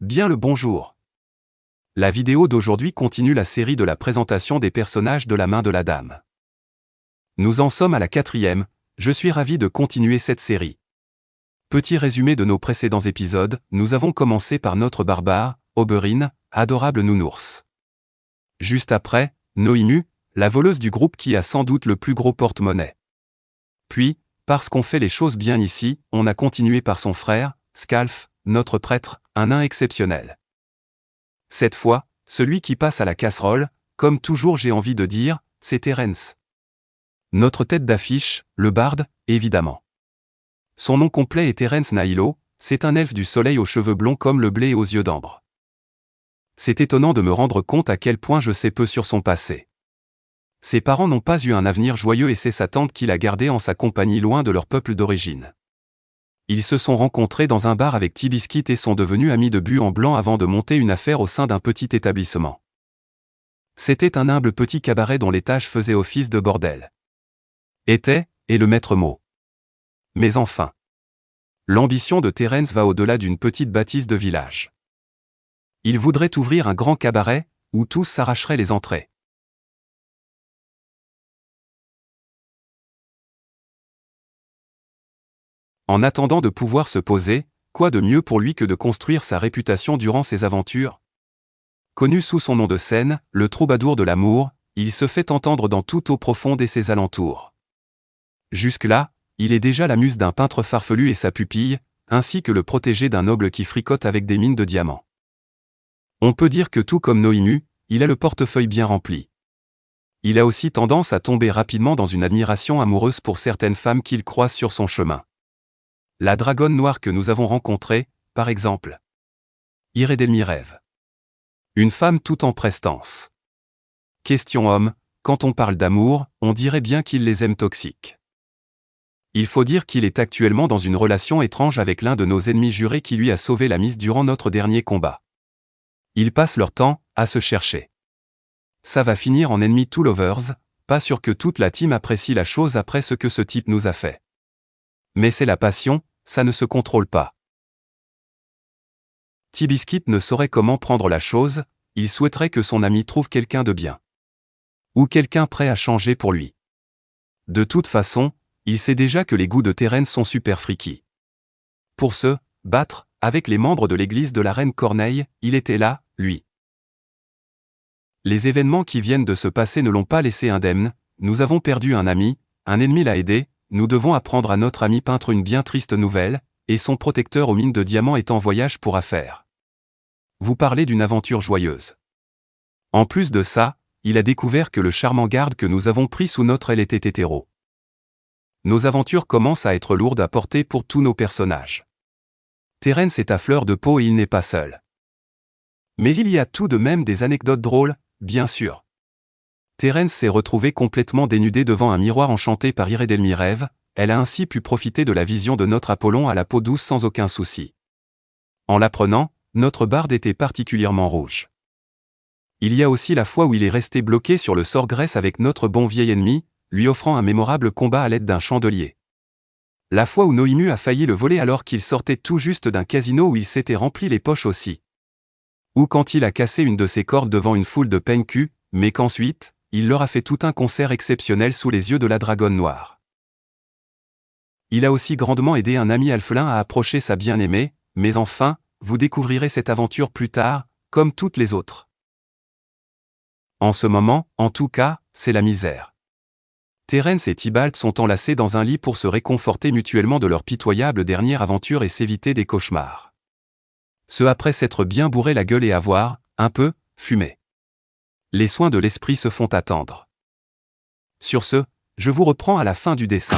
Bien le bonjour. La vidéo d'aujourd'hui continue la série de la présentation des personnages de la main de la dame. Nous en sommes à la 4e, je suis ravi de continuer cette série. Petit résumé de nos précédents épisodes, nous avons commencé par notre barbare, Oberyn, adorable nounours. Juste après, Noémie, la voleuse du groupe qui a sans doute le plus gros porte-monnaie. Puis, parce qu'on fait les choses bien ici, on a continué par son frère, Scalf, notre prêtre, un nain exceptionnel. Cette fois, celui qui passe à la casserole, comme toujours j'ai envie de dire, c'est Terence. Notre tête d'affiche, le barde, évidemment. Son nom complet est Terence Nailo, c'est un elfe du soleil aux cheveux blonds comme le blé et aux yeux d'ambre. C'est étonnant de me rendre compte à quel point je sais peu sur son passé. Ses parents n'ont pas eu un avenir joyeux et c'est sa tante qui l'a gardé en sa compagnie loin de leur peuple d'origine. Ils se sont rencontrés dans un bar avec T-Biscuit et sont devenus amis de but en blanc avant de monter une affaire au sein d'un petit établissement. C'était un humble petit cabaret dont l'étage faisait office de bordel. Était, et le maître mot. Mais enfin. L'ambition de Terence va au-delà d'une petite bâtisse de village. Il voudrait ouvrir un grand cabaret, où tous s'arracheraient les entrées. En attendant de pouvoir se poser, quoi de mieux pour lui que de construire sa réputation durant ses aventures? Connu sous son nom de scène, le troubadour de l'amour, il se fait entendre dans toute eau profonde et ses alentours. Jusque-là, il est déjà la muse d'un peintre farfelu et sa pupille, ainsi que le protégé d'un noble qui fricote avec des mines de diamants. On peut dire que tout comme Noémie, il a le portefeuille bien rempli. Il a aussi tendance à tomber rapidement dans une admiration amoureuse pour certaines femmes qu'il croise sur son chemin. La dragonne noire que nous avons rencontrée, par exemple. Irédelmirève. Une femme tout en prestance. Question homme, quand on parle d'amour, on dirait bien qu'il les aime toxiques. Il faut dire qu'il est actuellement dans une relation étrange avec l'un de nos ennemis jurés qui lui a sauvé la mise durant notre dernier combat. Ils passent leur temps à se chercher. Ça va finir en ennemis to lovers, pas sûr que toute la team apprécie la chose après ce que ce type nous a fait. Mais c'est la passion, ça ne se contrôle pas. T-Biscuit ne saurait comment prendre la chose, il souhaiterait que son ami trouve quelqu'un de bien. Ou quelqu'un prêt à changer pour lui. De toute façon, il sait déjà que les goûts de Terence sont super freaky. Pour se battre avec les membres de l'église de la reine Corneille, il était là, lui. Les événements qui viennent de se passer ne l'ont pas laissé indemne, nous avons perdu un ami, un ennemi l'a aidé, nous devons apprendre à notre ami peintre une bien triste nouvelle, et son protecteur aux mines de diamants est en voyage pour affaires. Vous parlez d'une aventure joyeuse. En plus de ça, il a découvert que le charmant garde que nous avons pris sous notre aile était hétéro. Nos aventures commencent à être lourdes à porter pour tous nos personnages. Terence est à fleur de peau et il n'est pas seul. Mais il y a tout de même des anecdotes drôles, bien sûr. Terence s'est retrouvé complètement dénudé devant un miroir enchanté par Irédelmirève, elle a ainsi pu profiter de la vision de notre Apollon à la peau douce sans aucun souci. En l'apprenant, notre barde était particulièrement rouge. Il y a aussi la fois où il est resté bloqué sur le sort Grèce avec notre bon vieil ennemi, lui offrant un mémorable combat à l'aide d'un chandelier. La fois où Noémie a failli le voler alors qu'il sortait tout juste d'un casino où il s'était rempli les poches aussi. Ou quand il a cassé une de ses cordes devant une foule de peigne-cul, mais qu'ensuite, il leur a fait tout un concert exceptionnel sous les yeux de la dragonne noire. Il a aussi grandement aidé un ami alphelin à approcher sa bien-aimée, mais enfin, vous découvrirez cette aventure plus tard, comme toutes les autres. En ce moment, en tout cas, c'est la misère. Terence et Tybalt sont enlacés dans un lit pour se réconforter mutuellement de leur pitoyable dernière aventure et s'éviter des cauchemars. Ce après s'être bien bourré la gueule et avoir, un peu, fumé. Les soins de l'esprit se font attendre. Sur ce, je vous reprends à la fin du dessin.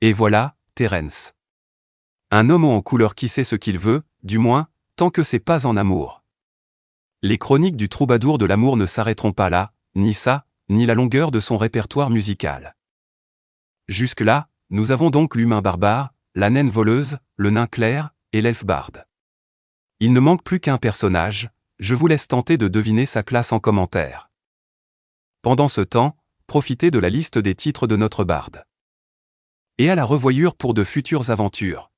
Et voilà, Terence. Un homme en couleur qui sait ce qu'il veut, du moins, tant que c'est pas en amour. Les chroniques du troubadour de l'amour ne s'arrêteront pas là, ni ça, ni la longueur de son répertoire musical. Jusque-là, nous avons donc l'humain barbare, la naine voleuse, le nain clair, et l'elfe barde. Il ne manque plus qu'un personnage, je vous laisse tenter de deviner sa classe en commentaire. Pendant ce temps, profitez de la liste des titres de notre barde. Et à la revoyure pour de futures aventures.